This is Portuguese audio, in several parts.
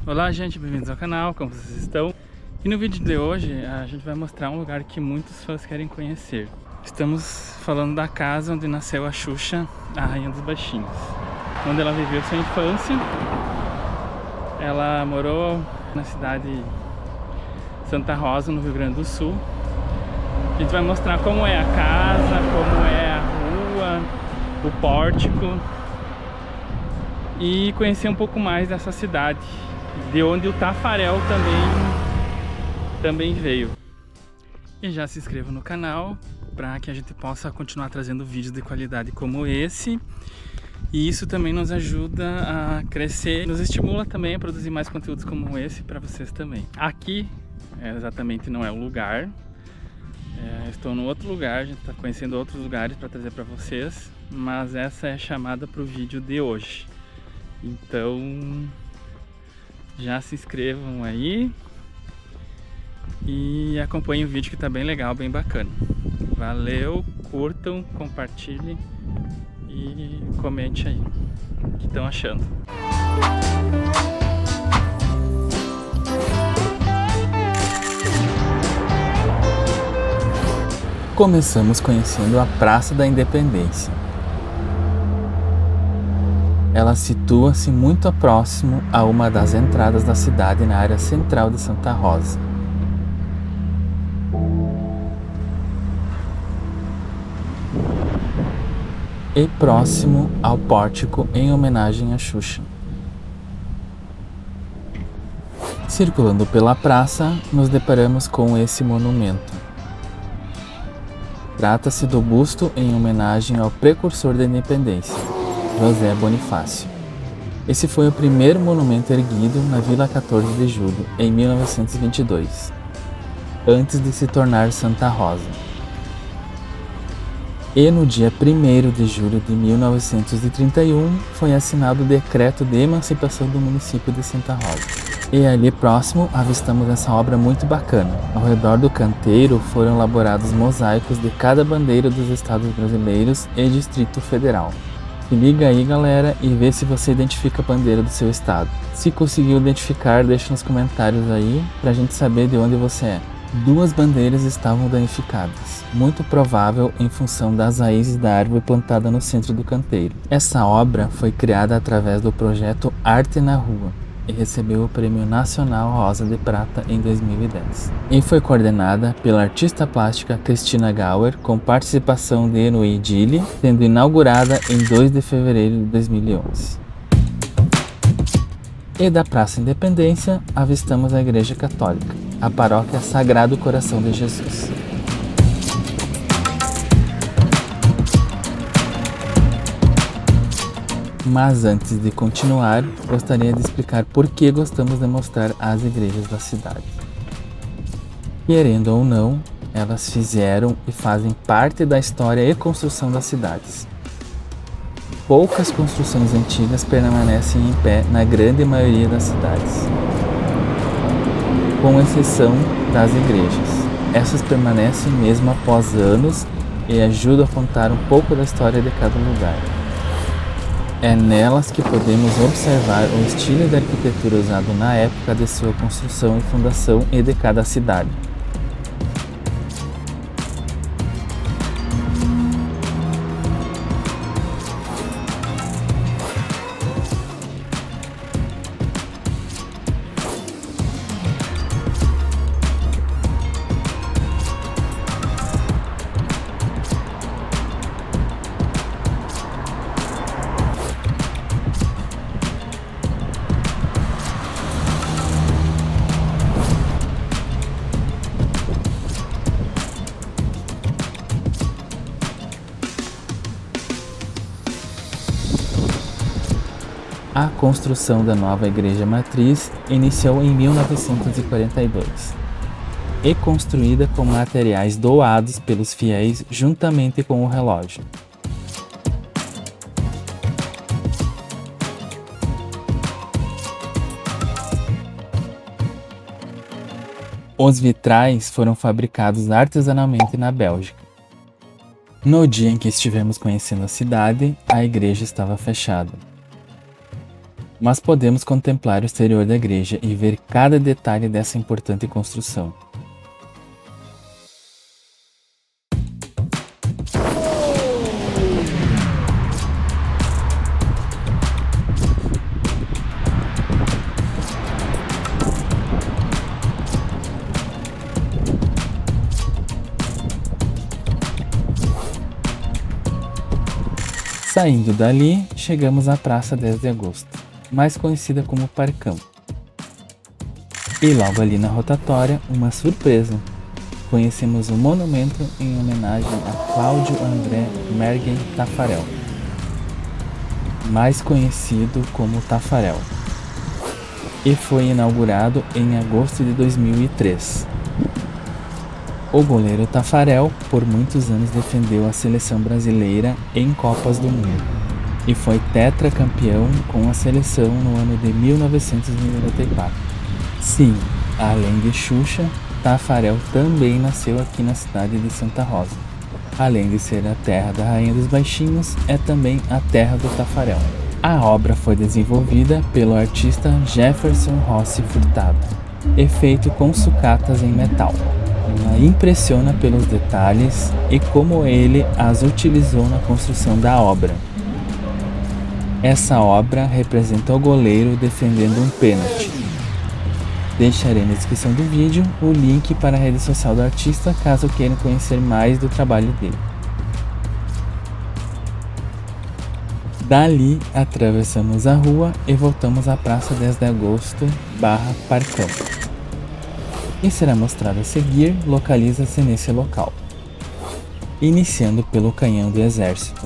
Olá gente, bem-vindos ao canal, como vocês estão? E no vídeo de hoje a gente vai mostrar um lugar que muitos fãs querem conhecer. Estamos falando da casa onde nasceu a Xuxa, a Rainha dos Baixinhos, onde ela viveu sua infância. Ela morou na cidade de Santa Rosa, no Rio Grande do Sul. A gente vai mostrar como é a casa, como é a rua, o pórtico e conhecer um pouco mais dessa cidade, de onde o Tafarel também veio. E já se inscreva no canal para que a gente possa continuar trazendo vídeos de qualidade como esse. E isso também nos ajuda a crescer, nos estimula também a produzir mais conteúdos como esse para vocês também. Aqui exatamente não é o lugar, estou no outro lugar, a gente está conhecendo outros lugares para trazer para vocês, mas essa é a chamada para o vídeo de hoje. Então já se inscrevam aí e acompanhem o vídeo que está bem legal, bem bacana. Valeu, curtam, compartilhem e comente aí o que estão achando. Começamos conhecendo a Praça da Independência. Ela situa-se muito próximo a uma das entradas da cidade na área central de Santa Rosa. E próximo ao pórtico em homenagem a Xuxa. Circulando pela praça, nos deparamos com esse monumento. Trata-se do busto em homenagem ao precursor da independência, José Bonifácio. Esse foi o primeiro monumento erguido na Vila 14 de Julho, em 1922, antes de se tornar Santa Rosa. E no dia 1º de julho de 1931 foi assinado o Decreto de Emancipação do município de Santa Rosa. E ali próximo avistamos essa obra muito bacana. Ao redor do canteiro foram elaborados mosaicos de cada bandeira dos estados brasileiros e Distrito Federal. Se liga aí, galera, e vê se você identifica a bandeira do seu estado. Se conseguiu identificar, deixa nos comentários aí pra gente saber de onde você é. 2 bandeiras estavam danificadas, muito provável em função das raízes da árvore plantada no centro do canteiro. Essa obra foi criada através do projeto Arte na Rua e recebeu o Prêmio Nacional Rosa de Prata em 2010. E foi coordenada pela artista plástica Cristina Gauer, com participação de Enoy Dili, sendo inaugurada em 2 de fevereiro de 2011. E da Praça Independência, avistamos a Igreja Católica, a paróquia Sagrado Coração de Jesus. Mas antes de continuar, gostaria de explicar por que gostamos de mostrar as igrejas da cidade. Querendo ou não, elas fizeram e fazem parte da história e construção das cidades. Poucas construções antigas permanecem em pé na grande maioria das cidades, com exceção das igrejas. Essas permanecem mesmo após anos e ajudam a contar um pouco da história de cada lugar. É nelas que podemos observar o estilo de arquitetura usado na época de sua construção e fundação e de cada cidade. A construção da nova igreja matriz iniciou em 1942 e construída com materiais doados pelos fiéis juntamente com o relógio. Os vitrais foram fabricados artesanalmente na Bélgica. No dia em que estivemos conhecendo a cidade, a igreja estava fechada. mas podemos contemplar o exterior da igreja e ver cada detalhe dessa importante construção. Saindo dali, chegamos à Praça 10 de Agosto, mais conhecida como Parcão. E logo ali na rotatória, uma surpresa. Conhecemos um monumento em homenagem a Cláudio André Mergen Taffarel, mais conhecido como Taffarel, e foi inaugurado em agosto de 2003. O goleiro Taffarel, por muitos anos, defendeu a seleção brasileira em Copas do Mundo e foi tetracampeão com a seleção no ano de 1994. Sim, além de Xuxa, Taffarel também nasceu aqui na cidade de Santa Rosa. Além de ser a terra da Rainha dos Baixinhos, é também a terra do Taffarel. A obra foi desenvolvida pelo artista Jefferson Rossi Furtado e feito com sucatas em metal. Ela impressiona pelos detalhes e como ele as utilizou na construção da obra. Essa obra representa o goleiro defendendo um pênalti. Deixarei na descrição do vídeo o link para a rede social do artista caso queiram conhecer mais do trabalho dele. Dali, atravessamos a rua e voltamos à Praça 10 de Agosto / Parcão. E será mostrado a seguir localiza-se nesse local, iniciando pelo canhão do exército.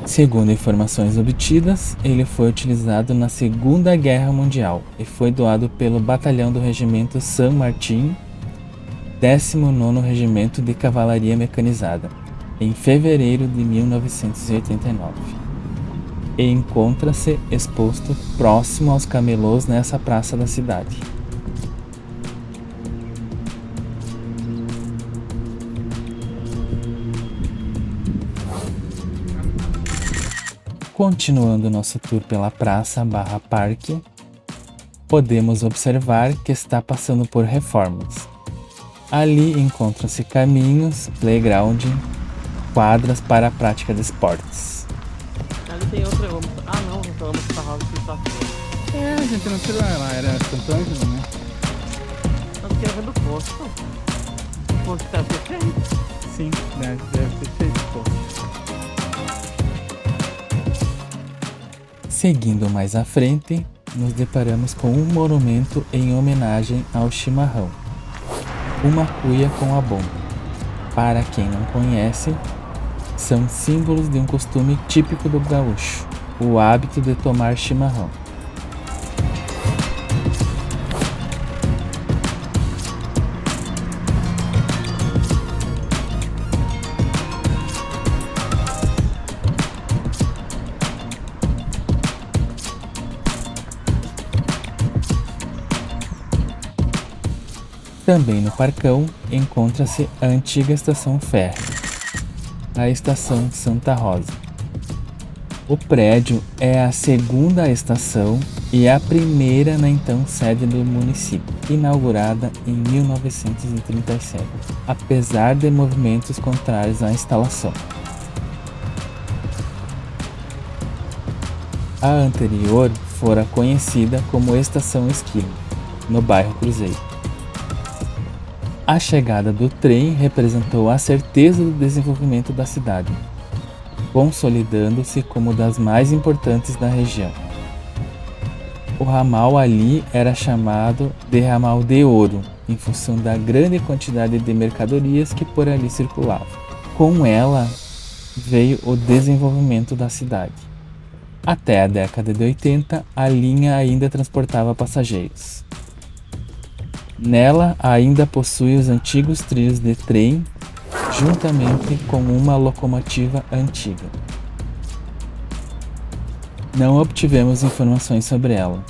Segundo informações obtidas, ele foi utilizado na Segunda Guerra Mundial e foi doado pelo Batalhão do Regimento San Martín, 19º Regimento de Cavalaria Mecanizada, em fevereiro de 1989. E encontra-se exposto próximo aos camelôs nessa praça da cidade. Continuando nosso tour pela praça / parque, podemos observar que está passando por reformas. Ali encontram-se caminhos, playground, quadras para a prática de esportes. Ali tem outra, não vamos pra Rosa que está aqui. A gente não tirou ela, era Santo Ângelo, né? Nós queremos do posto. O posto está perfeito. Sim, deve ter feito, pô. Seguindo mais à frente, nos deparamos com um monumento em homenagem ao chimarrão, uma cuia com a bomba. Para quem não conhece, são símbolos de um costume típico do gaúcho, o hábito de tomar chimarrão. Também no Parcão encontra-se a antiga estação férrea, a Estação Santa Rosa. O prédio é a segunda estação e a primeira na então sede do município, inaugurada em 1937, apesar de movimentos contrários à instalação. A anterior fora conhecida como Estação Esquina, no bairro Cruzeiro. A chegada do trem representou a certeza do desenvolvimento da cidade, consolidando-se como das mais importantes da região. O ramal ali era chamado de Ramal de Ouro, em função da grande quantidade de mercadorias que por ali circulavam. Com ela veio o desenvolvimento da cidade. Até a década de 80, a linha ainda transportava passageiros. Nela ainda possui os antigos trilhos de trem, juntamente com uma locomotiva antiga. Não obtivemos informações sobre ela.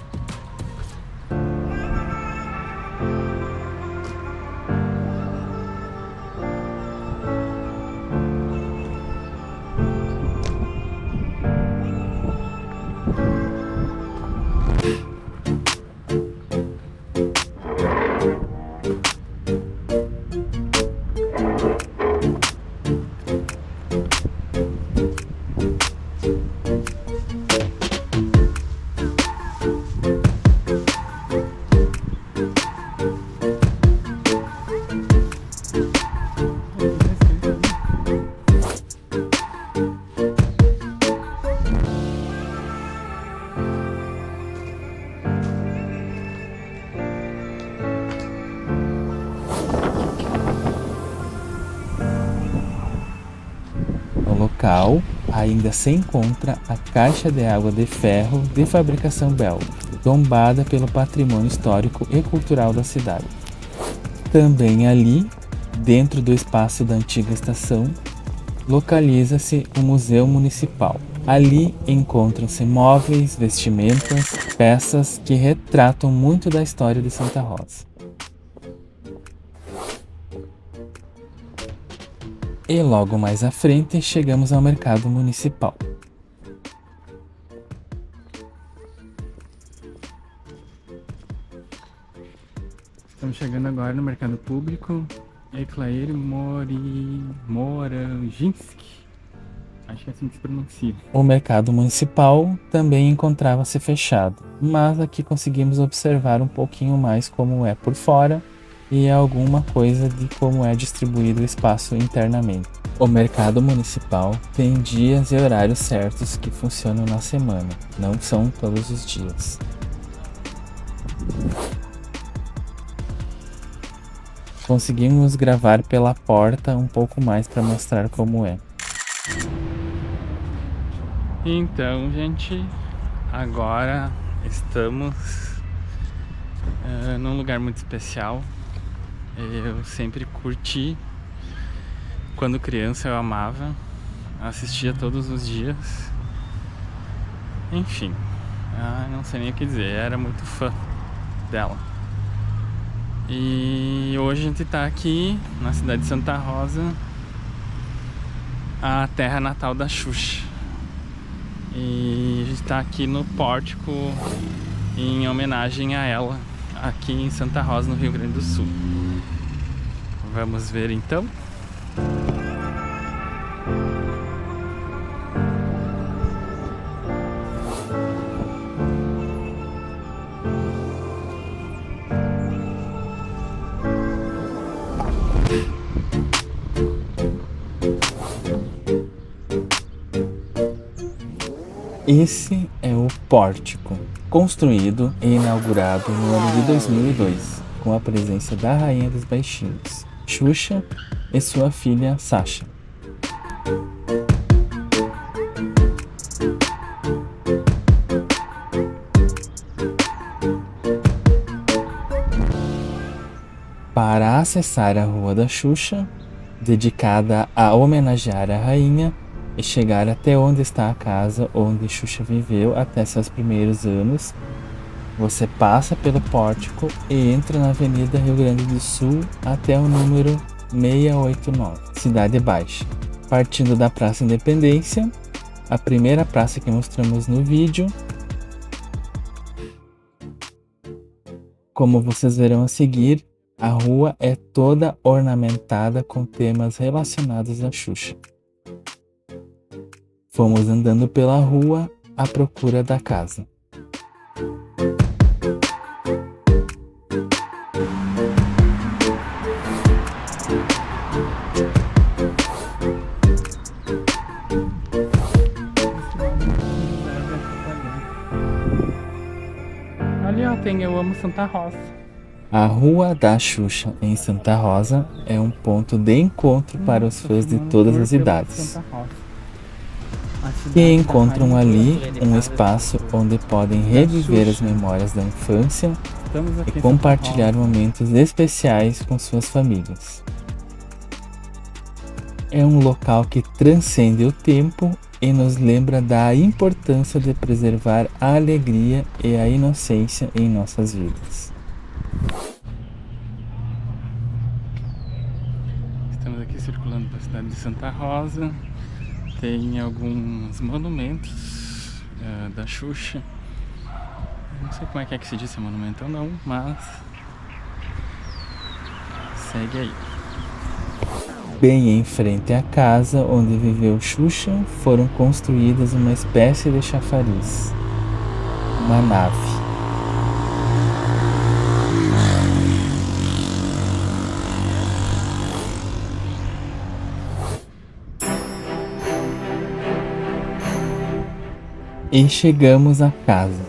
local ainda se encontra a caixa de água de ferro de fabricação belga, tombada pelo patrimônio histórico e cultural da cidade. Também ali, dentro do espaço da antiga estação, localiza-se o Museu Municipal. Ali encontram-se móveis, vestimentas, peças que retratam muito da história de Santa Rosa. E logo mais à frente chegamos ao mercado municipal. Estamos chegando agora no mercado público Eclair Moranginski. Acho que é assim que se pronuncia. O mercado municipal também encontrava-se fechado, mas aqui conseguimos observar um pouquinho mais como é por fora e alguma coisa de como é distribuído o espaço internamente. O mercado municipal tem dias e horários certos que funcionam na semana, não são todos os dias. Conseguimos gravar pela porta um pouco mais para mostrar como é. Então, gente, agora estamos num lugar muito especial. Eu sempre curti. Quando criança eu amava, assistia todos os dias. Enfim, não sei nem o que dizer, era muito fã dela. E hoje a gente tá aqui na cidade de Santa Rosa, a terra natal da Xuxa. E a gente tá aqui no pórtico em homenagem a ela, aqui em Santa Rosa, no Rio Grande do Sul. Vamos ver então. Esse é o pórtico, construído e inaugurado no ano de 2002, com a presença da Rainha dos Baixinhos, Xuxa, e sua filha Sasha. Para acessar a Rua da Xuxa, dedicada a homenagear a rainha, e chegar até onde está a casa onde Xuxa viveu até seus primeiros anos, você passa pelo pórtico e entra na Avenida Rio Grande do Sul até o número 689, Cidade Baixa. Partindo da Praça Independência, a primeira praça que mostramos no vídeo. Como vocês verão a seguir, a rua é toda ornamentada com temas relacionados à Xuxa. Fomos andando pela rua à procura da casa. Ali ó, tem Eu Amo Santa Rosa. A Rua da Xuxa em Santa Rosa é um ponto de encontro para os fãs de todas as idades, que encontram ali um espaço onde podem reviver as memórias da infância e compartilhar momentos especiais com suas famílias. É um local que transcende o tempo e nos lembra da importância de preservar a alegria e a inocência em nossas vidas. Estamos aqui circulando pela cidade de Santa Rosa. Tem alguns monumentos da Xuxa. Não sei como é que se diz se é monumento ou não, mas segue aí. Bem em frente à casa onde viveu Xuxa, foram construídas uma espécie de chafariz, uma nave. E chegamos à casa.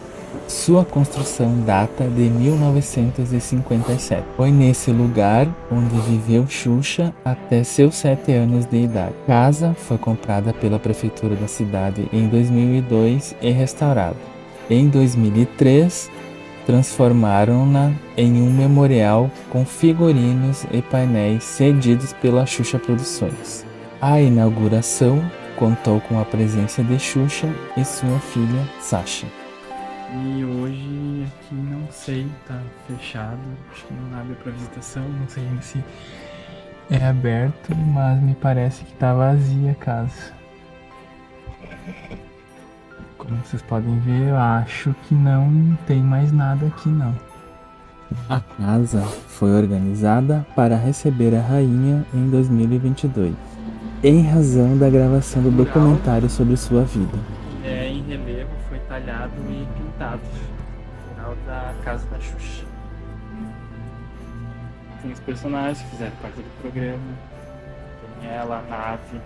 sua construção data de 1957. Foi nesse lugar onde viveu Xuxa até seus 7 anos de idade. A casa foi comprada pela prefeitura da cidade em 2002 e restaurada. Em 2003, transformaram-na em um memorial com figurinos e painéis cedidos pela Xuxa Produções. A inauguração contou com a presença de Xuxa e sua filha Sasha. E hoje aqui não sei, tá fechado, acho que não abre para visitação, não sei se é aberto, mas me parece que tá vazia a casa. Como vocês podem ver, eu acho que não tem mais nada aqui não. A casa foi organizada para receber a rainha em 2022, em razão da gravação do documentário sobre sua vida. Em relevo, foi talhado e pintado, final da casa da Xuxa. Tem os personagens que fizeram parte do programa, tem ela, a nave.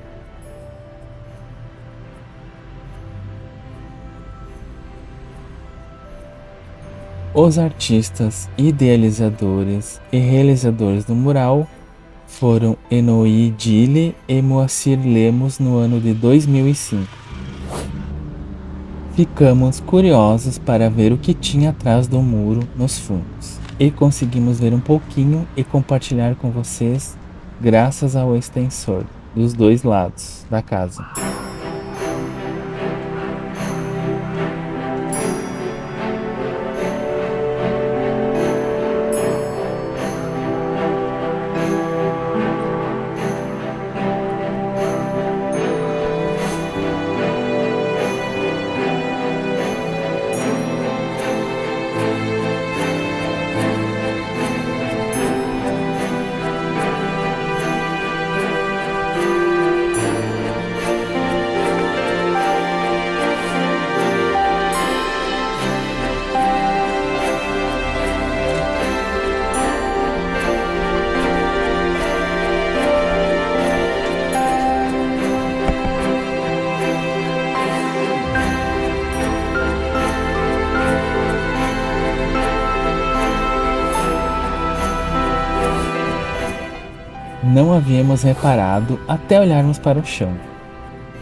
Os artistas idealizadores e realizadores do mural foram Enoí Dille e Moacir Lemos no ano de 2005. Ficamos curiosos para ver o que tinha atrás do muro nos fundos e conseguimos ver um pouquinho e compartilhar com vocês graças ao extensor dos dois lados da casa. Não havíamos reparado até olharmos para o chão.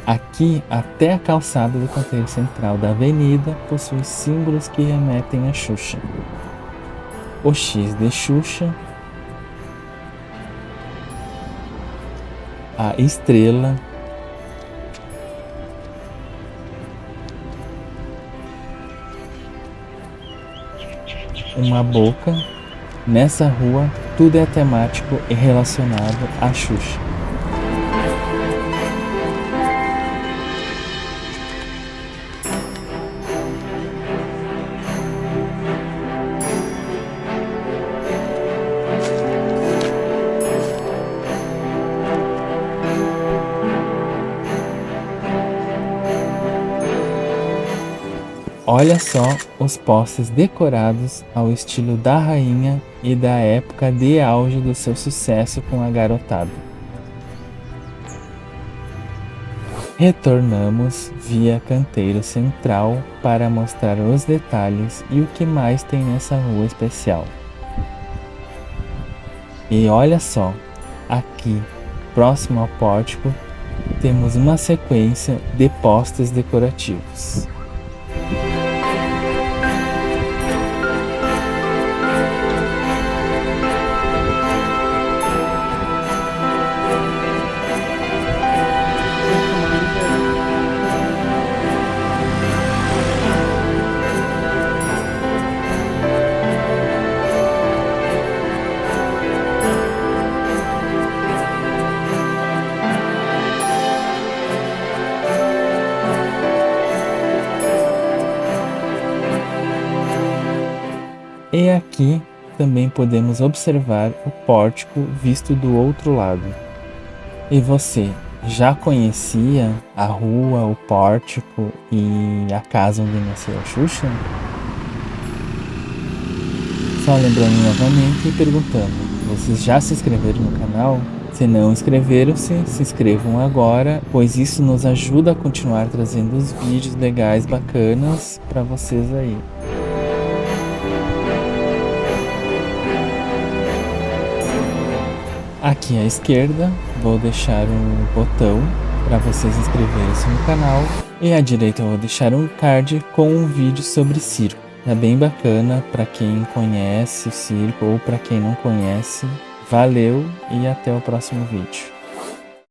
Aqui, até a calçada do canteiro central da avenida possui símbolos que remetem a Xuxa. O X de Xuxa, a estrela, uma boca. Nessa rua, tudo é temático e relacionado a Xuxa. Olha só os postes decorados ao estilo da rainha e da época de auge do seu sucesso com a garotada. Retornamos via canteiro central para mostrar os detalhes e o que mais tem nessa rua especial. E olha só, aqui, próximo ao pórtico, temos uma sequência de postes decorativos. E aqui também podemos observar o pórtico visto do outro lado. E você já conhecia a rua, o pórtico e a casa onde nasceu a Xuxa? Só lembrando novamente e perguntando, vocês já se inscreveram no canal? Se não inscreveram-se, se inscrevam agora, pois isso nos ajuda a continuar trazendo os vídeos legais, bacanas para vocês aí. Aqui à esquerda vou deixar um botão para vocês inscreverem-se no canal e à direita eu vou deixar um card com um vídeo sobre circo. É bem bacana para quem conhece o circo ou para quem não conhece. Valeu e até o próximo vídeo.